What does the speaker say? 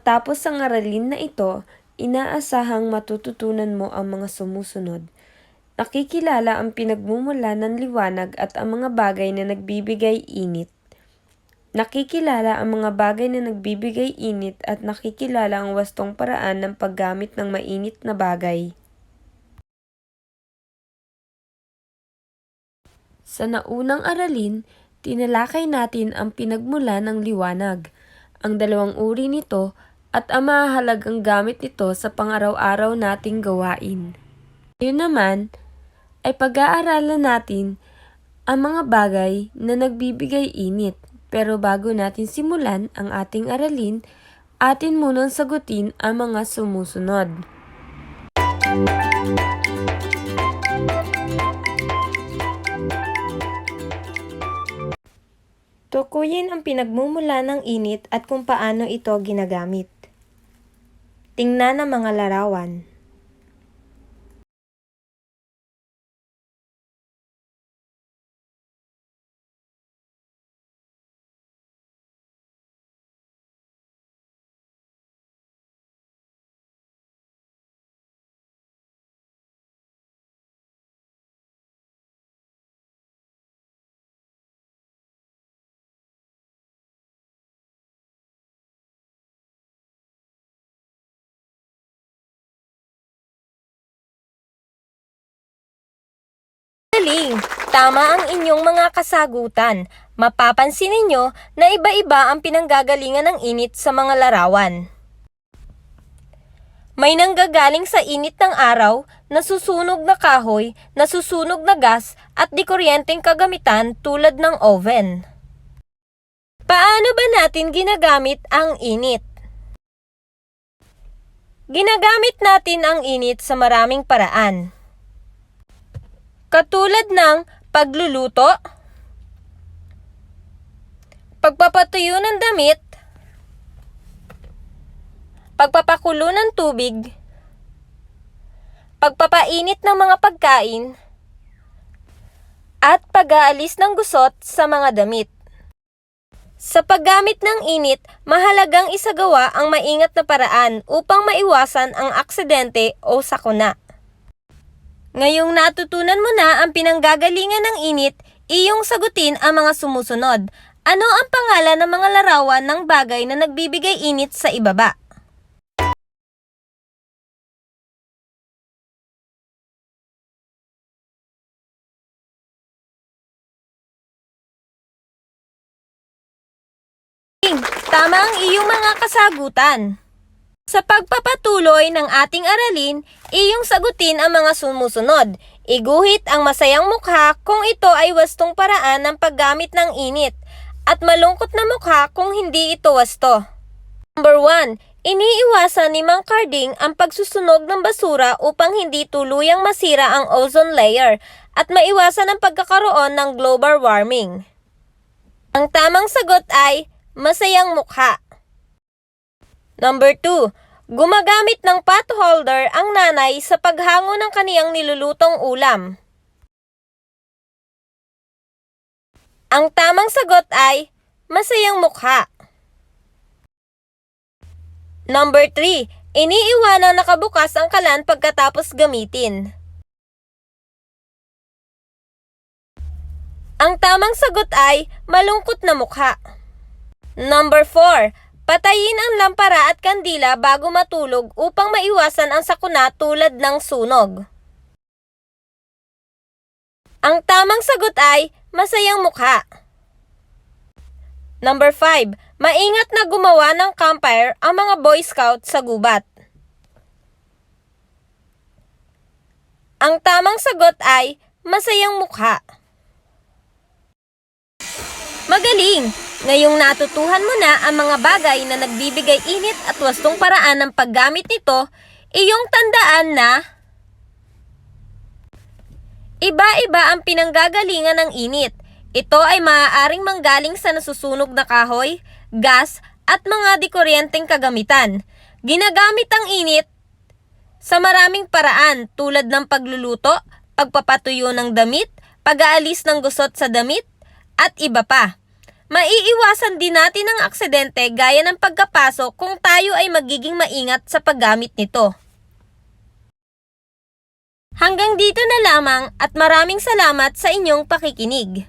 Matapos ang aralin na ito, inaasahang matututunan mo ang mga sumusunod. Nakikilala ang pinagmumula ng liwanag at ang mga bagay na nagbibigay init. Nakikilala ang mga bagay na nagbibigay init at nakikilala ang wastong paraan ng paggamit ng mainit na bagay. Sa naunang aralin, tinalakay natin ang pinagmula ng liwanag, ang dalawang uri nito at ang mahalagang gamit nito sa pang-araw-araw nating gawain. Ngayon naman ay pag-aaralan natin ang mga bagay na nagbibigay init. Pero bago natin simulan ang ating aralin, atin munang sagutin ang mga sumusunod. Tukuyin ang pinagmumula ng init at kung paano ito ginagamit. Tingnan ang mga larawan. Galing! Tama ang inyong mga kasagutan. Mapapansin ninyo na iba-iba ang pinanggagalingan ng init sa mga larawan. May nanggagaling sa init ng araw, nasusunog na kahoy, nasusunog na gas at di kuryenteng kagamitan tulad ng oven. Paano ba natin ginagamit ang init? Ginagamit natin ang init sa maraming paraan. Katulad ng pagluluto, pagpapatuyo ng damit, pagpapakulo ng tubig, pagpapainit ng mga pagkain, at pag-aalis ng gusot sa mga damit. Sa paggamit ng init, mahalagang isagawa ang maingat na paraan upang maiwasan ang aksidente o sakuna. Ngayong natutunan mo na ang pinanggagalingan ng init, iyong sagutin ang mga sumusunod. Ano ang pangalan ng mga larawan ng bagay na nagbibigay init sa ibaba? Tama ang iyong mga kasagutan. Sa pagpapatuloy ng ating aralin, iyong sagutin ang mga sumusunod. Iguhit ang masayang mukha kung ito ay wastong paraan ng paggamit ng init, at malungkot na mukha kung hindi ito wasto. Number 1. Iniiwasan ni Mang Carding ang pagsusunog ng basura upang hindi tuluyang masira ang ozone layer at maiwasan ang pagkakaroon ng global warming. Ang tamang sagot ay masayang mukha. Number 2. Gumagamit ng pot holder ang nanay sa paghango ng kaniyang nilulutong ulam. Ang tamang sagot ay masayang mukha. Number 3. Iniiwanang nakabukas ang kalan pagkatapos gamitin. Ang tamang sagot ay malungkot na mukha. Number 4. Patayin ang lampara at kandila bago matulog upang maiwasan ang sakuna tulad ng sunog. Ang tamang sagot ay masayang mukha. Number 5. Maingat na gumawa ng campfire ang mga Boy Scout sa gubat. Ang tamang sagot ay masayang mukha. Magaling! Ngayong natutuhan mo na ang mga bagay na nagbibigay init at wastong paraan ng paggamit nito, iyong tandaan na iba-iba ang pinanggagalingan ng init. Ito ay maaaring manggaling sa nasusunog na kahoy, gas, at mga dikuryenteng kagamitan. Ginagamit ang init sa maraming paraan tulad ng pagluluto, pagpapatuyo ng damit, pag-aalis ng gusot sa damit, at iba pa. Maiiwasan din natin ang aksidente gaya ng pagkapasok kung tayo ay magiging maingat sa paggamit nito. Hanggang dito na lamang at maraming salamat sa inyong pakikinig.